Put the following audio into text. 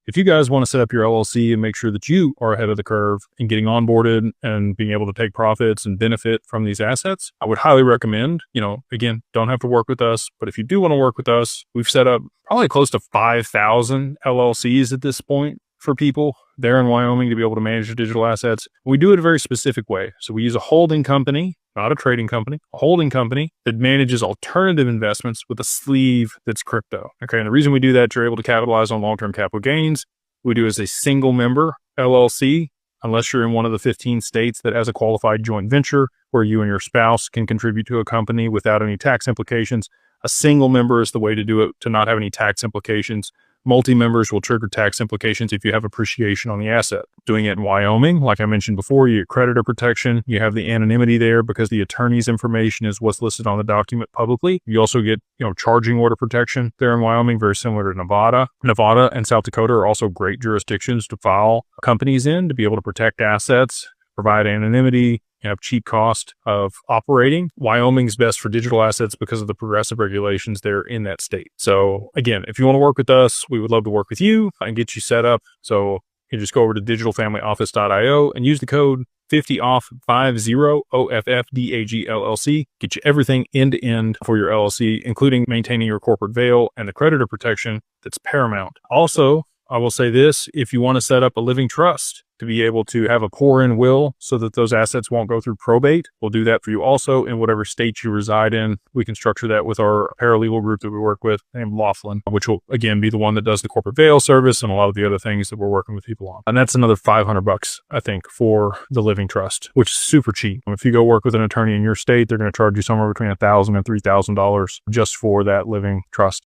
if you guys want to set up your LLC and make sure that you are ahead of the curve in getting onboarded and being able to take profits and benefit from these assets, I would highly recommend, again, don't have to work with us, but if you do want to work with us, we've set up probably close to 5,000 LLCs at this point for people there in Wyoming to be able to manage their digital assets. We do it a very specific way. So we use a holding company, not a trading company, a holding company that manages alternative investments with a sleeve that's crypto. Okay. And the reason we do that, you're able to capitalize on long-term capital gains. We do as a single member LLC, unless you're in one of the 15 states that has a qualified joint venture where you and your spouse can contribute to a company without any tax implications. A single member is the way to do it to not have any tax implications. Multi-members will trigger tax implications if you have appreciation on the asset. Doing it in Wyoming, like I mentioned before, you get creditor protection. You have the anonymity there because the attorney's information is what's listed on the document publicly. You also get, charging order protection there in Wyoming, very similar to Nevada. Nevada and South Dakota are also great jurisdictions to file companies in to be able to protect assets, provide anonymity, have cheap cost of operating. Wyoming's best for digital assets because of the progressive regulations there in that state. So again, if you want to work with us, we would love to work with you and get you set up. So you just go over to digitalfamilyoffice.io and use the code 50OFF, 50OFFDAG LLC. Get you everything end to end for your LLC, including maintaining your corporate veil and the creditor protection that's paramount. Also, I will say this, if you want to set up a living trust to be able to have a pour-in will so that those assets won't go through probate, we'll do that for you also in whatever state you reside in. We can structure that with our paralegal group that we work with named Laughlin, which will again be the one that does the corporate veil service and a lot of the other things that we're working with people on. And that's another $500, I think, for the living trust, which is super cheap. If you go work with an attorney in your state, they're going to charge you somewhere between $1,000 and $3,000 just for that living trust.